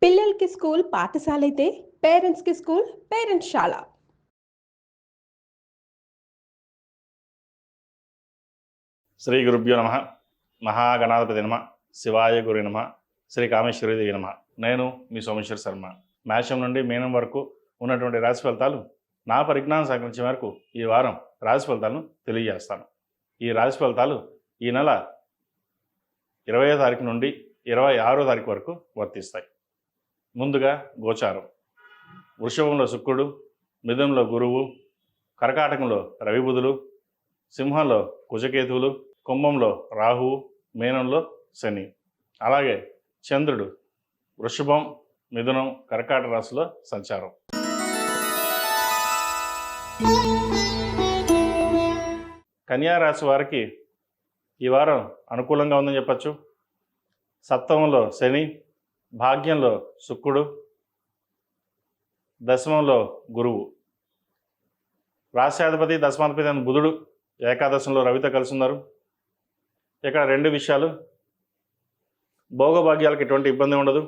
పిల్లలకి స్కూల్ పాఠశాల అయితే పేరెంట్స్కి స్కూల్ పేరెంట్స్శాల. శ్రీ గురుభ్యో నమ. మహాగణాధిపతి నమ. శివాయ గురు నమ. శ్రీ కామేశ్వరీదేవి నమ. నేను మీ సోమేశ్వర శర్మ. మేషం నుండి మీనం వరకు ఉన్నటువంటి రాశి ఫలితాలు నా పరిజ్ఞానం సహకరించే మేరకు ఈ వారం రాశి ఫలితాలను తెలియజేస్తాను. ఈ రాశి ఫలితాలు ఈ నెల 20వ తారీఖు నుండి 26వ తారీఖు వరకు వర్తిస్తాయి. ముందుగా గోచారం. వృషభంలో శుక్రుడు, మిథునంలో గురువు, కర్కాటకంలో రవి బుధులు, సింహంలో కుజకేతువులు, కుంభంలో రాహువు, మీనంలో శని. అలాగే చంద్రుడు వృషభం, మిథునం, కర్కాటక రాశిలో సంచారం. కన్యా రాశి వారికి ఈ వారం అనుకూలంగా ఉందని చెప్పచ్చు. సప్తమంలో శని, భాగ్యంలో శుక్రుడు, దశమంలో గురువు. రాశ్యాధిపతి దశమాధిపతి అయిన బుధుడు ఏకాదశంలో రవితో కలిసి ఉన్నారు. ఇక్కడ రెండు విషయాలు. భోగభాగ్యాలకు ఎటువంటి ఇబ్బంది ఉండదు.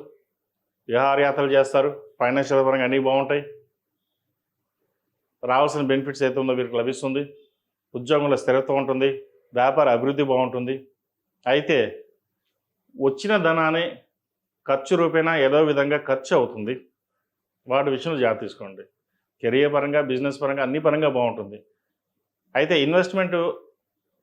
విహారయాత్రలు చేస్తారు. ఫైనాన్షియల్ పరంగా అన్నీ బాగుంటాయి. రావాల్సిన బెనిఫిట్స్ అయితే ఉందో వీరికి లభిస్తుంది. ఉద్యోగంలో స్థిరత్వం ఉంటుంది. వ్యాపార అభివృద్ధి బాగుంటుంది. అయితే వచ్చిన ధనాన్ని ఖర్చు రూపేణా ఏదో విధంగా ఖర్చు అవుతుంది. వాటి విషయంలో జాగ్రత్త తీసుకోండి. కెరియర్ పరంగా, బిజినెస్ పరంగా అన్ని పరంగా బాగుంటుంది. అయితే ఇన్వెస్ట్మెంట్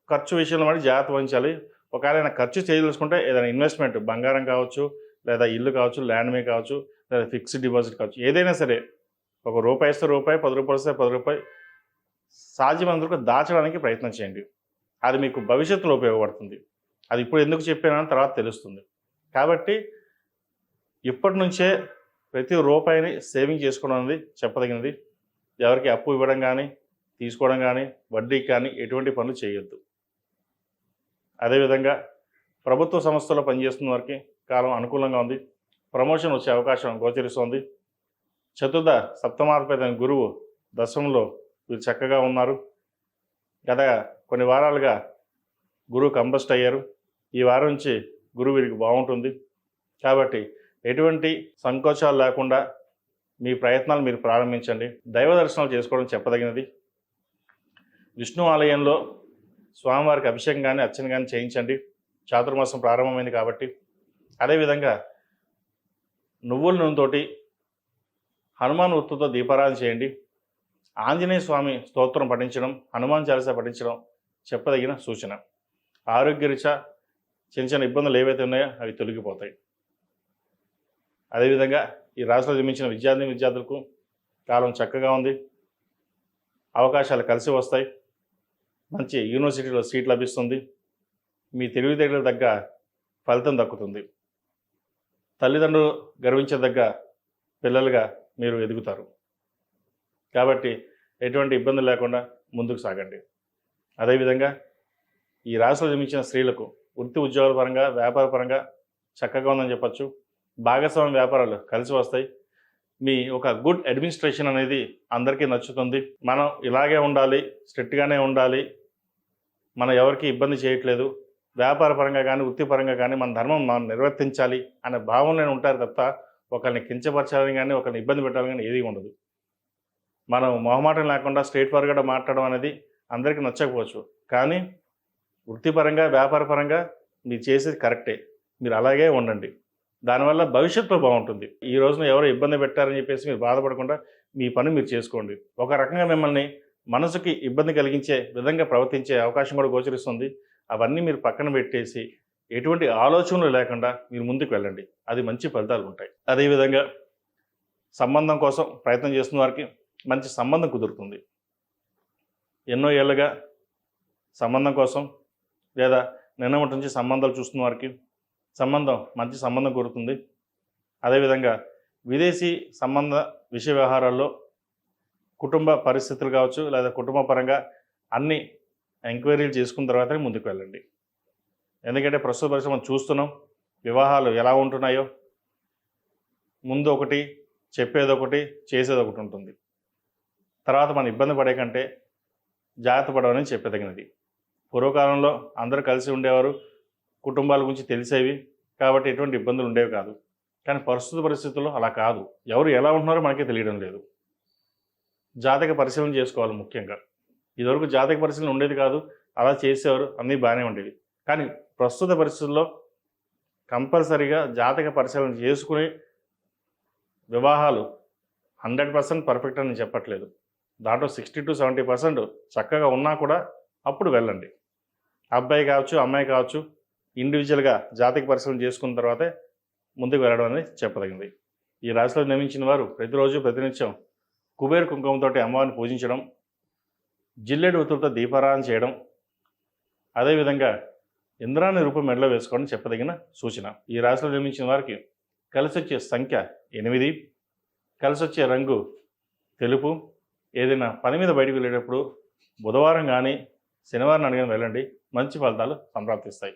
ఖర్చు విషయంలో మరి జాగ్రత్త వహించాలి. ఒకవేళ ఖర్చు చేయదలుచుకుంటే ఏదైనా ఇన్వెస్ట్మెంట్, బంగారం కావచ్చు, లేదా ఇల్లు కావచ్చు, ల్యాండ్ మీద కావచ్చు, లేదా ఫిక్స్డ్ డిపాజిట్ కావచ్చు, ఏదైనా సరే ఒక రూపాయి ఇస్తే రూపాయి, 10 రూపాయలు ఇస్తే 10 రూపాయలు సాధ్యమైనంత దాచడానికి ప్రయత్నం చేయండి. అది మీకు భవిష్యత్తులో ఉపయోగపడుతుంది. అది ఇప్పుడు ఎందుకు చెప్పానని తర్వాత తెలుస్తుంది. కాబట్టి ఇప్పటి నుంచే ప్రతి రూపాయిని సేవింగ్ చేసుకోవడం అనేది చెప్పదగినది. ఎవరికి అప్పు ఇవ్వడం కానీ, తీసుకోవడం కానీ, వడ్డీకి కానీ ఎటువంటి పనులు చేయొద్దు. అదేవిధంగా ప్రభుత్వ సంస్థల్లో పనిచేస్తున్న వారికి కాలం అనుకూలంగా ఉంది. ప్రమోషన్ వచ్చే అవకాశం గోచరిస్తోంది. చతుర్థ సప్తమాధిపతి గురువు దశమంలో వీరు చక్కగా ఉన్నారు. గత కొన్ని వారాలుగా గురువు కంబస్ట్ అయ్యారు. ఈ వారం నుంచి గురువు వీరికి బాగుంటుంది. కాబట్టి ఎటువంటి సంకోచాలు లేకుండా మీ ప్రయత్నాలు మీరు ప్రారంభించండి. దైవ దర్శనాలు చేసుకోవడం చెప్పదగినది. విష్ణు ఆలయంలో స్వామివారికి అభిషేకం కానీ, అర్చన కానీ చేయించండి. చాతుర్మాసం ప్రారంభమైంది కాబట్టి. అదేవిధంగా నువ్వుల నూనెతోటి హనుమాన్ ఒత్తుతో దీపారాధన చేయండి. ఆంజనేయ స్వామి స్తోత్రం పఠించడం, హనుమాన్ చాలీసా పఠించడం చెప్పదగిన సూచన. ఆరోగ్యరీత్యా చిన్న చిన్న ఇబ్బందులు ఏవైతే ఉన్నాయో అవి తొలగిపోతాయి. అదేవిధంగా ఈ రాశిలో జన్మించిన విద్యార్థులకు కాలం చక్కగా ఉంది. అవకాశాలు కలిసి వస్తాయి. మంచి యూనివర్సిటీలో సీట్ లభిస్తుంది. మీ తెలివితేటలకు తగ్గ ఫలితం దక్కుతుంది. తల్లిదండ్రులు గర్వించదగ్గ పిల్లలుగా మీరు ఎదుగుతారు. కాబట్టి ఎటువంటి ఇబ్బంది లేకుండా ముందుకు సాగండి. అదేవిధంగా ఈ రాశిలో జన్మించిన స్త్రీలకు వృత్తి ఉద్యోగాల పరంగా, వ్యాపార పరంగా చక్కగా ఉందని చెప్పచ్చు. భాగస్వామ్య వ్యాపారాలు కలిసి వస్తాయి. మీ ఒక గుడ్ అడ్మినిస్ట్రేషన్ అనేది అందరికీ నచ్చుతుంది. మనం ఇలాగే ఉండాలి, స్ట్రిక్ట్గానే ఉండాలి, మనం ఎవరికి ఇబ్బంది చేయట్లేదు, వ్యాపార పరంగా కానీ, వృత్తిపరంగా కానీ మన ధర్మం మనం నిర్వర్తించాలి అనే భావనలో ఉంటారు తప్ప ఒకరిని కించపరచాలని కానీ, ఒకరిని ఇబ్బంది పెట్టాలని కానీ ఏది ఉండదు. మనం మొహమాటం లేకుండా స్ట్రైట్ ఫార్వర్డ్గా మాట్లాడడం అనేది అందరికీ నచ్చకపోవచ్చు. కానీ వృత్తిపరంగా, వ్యాపార పరంగా మీరు చేసేది కరెక్టే. మీరు అలాగే ఉండండి. దానివల్ల భవిష్యత్తులో బాగుంటుంది. ఈ రోజున ఎవరో ఇబ్బంది పెట్టారని చెప్పేసి మీరు బాధపడకుండా మీ పని మీరు చేసుకోండి. ఒక రకంగా మిమ్మల్ని మనసుకి ఇబ్బంది కలిగించే విధంగా ప్రవర్తించే అవకాశం కూడా గోచరిస్తుంది. అవన్నీ మీరు పక్కన పెట్టేసి ఎటువంటి ఆలోచనలు లేకుండా మీరు ముందుకు వెళ్ళండి. అది మంచి ఫలితాలు ఉంటాయి. అదేవిధంగా సంబంధం కోసం ప్రయత్నం చేస్తున్న వారికి మంచి సంబంధం కుదురుతుంది. ఎన్నో ఏళ్ళుగా సంబంధం కోసం లేదా నిన్నటి నుంచి సంబంధాలు చూస్తున్న వారికి మంచి సంబంధం కుదురుతుంది. అదేవిధంగా విదేశీ సంబంధ విషయ వ్యవహారాల్లో కుటుంబ పరిస్థితులు కావచ్చు, లేదా కుటుంబ పరంగా అన్ని ఎంక్వైరీలు చేసుకున్న తర్వాతనే ముందుకు వెళ్ళండి. ఎందుకంటే ప్రస్తుత పరిస్థితి మనం చూస్తున్నాం. వివాహాలు ఎలా ఉంటున్నాయో, ముందు ఒకటి చెప్పేది ఒకటి, చేసేది ఒకటి ఉంటుంది. తర్వాత మనం ఇబ్బంది పడే కంటే జాగ్రత్త పడవని చెప్పదగినది. పూర్వకాలంలో అందరూ కలిసి ఉండేవారు, కుటుంబాల గురించి తెలిసేవి, కాబట్టి ఎటువంటి ఇబ్బందులు ఉండేవి కాదు. కానీ ప్రస్తుత పరిస్థితుల్లో అలా కాదు. ఎవరు ఎలా ఉంటున్నారో మనకే తెలియడం లేదు. జాతక పరిశీలన చేసుకోవాలి ముఖ్యంగా. ఇదివరకు జాతక పరిశీలన ఉండేది కాదు, అలా చేసేవారు, అన్నీ బాగానే ఉండేవి. కానీ ప్రస్తుత పరిస్థితుల్లో కంపల్సరీగా జాతక పరిశీలన చేసుకుని వివాహాలు 100% పర్ఫెక్ట్ అని నేను చెప్పట్లేదు. దాంట్లో 60-70% చక్కగా ఉన్నా కూడా అప్పుడు వెళ్ళండి. అబ్బాయి కావచ్చు, అమ్మాయి కావచ్చు, ఇండివిజువల్గా జాతక పరిశీలన చేసుకున్న తర్వాతే ముందుకు వెళ్ళడం అనేది చెప్పదగింది. ఈ రాశిలో జన్మించిన వారు ప్రతిరోజు ప్రతినిత్యం కుబేర కుంకుమతోటి అమ్మవారిని పూజించడం, జిల్లేడు ఒత్తులతో దీపారాధన చేయడం, అదేవిధంగా ఇంద్రాణి రూపం మెడలో వేసుకోవడం చెప్పదగిన సూచన. ఈ రాశిలో జన్మించిన వారికి కలిసి వచ్చే సంఖ్య 8, కలిసి వచ్చే రంగు తెలుపు. ఏదైనా పని మీద బయటకు వెళ్ళేటప్పుడు బుధవారం కానీ శనివారం అడిగిన వెళ్ళండి, మంచి ఫలితాలు సంప్రాప్తిస్తాయి.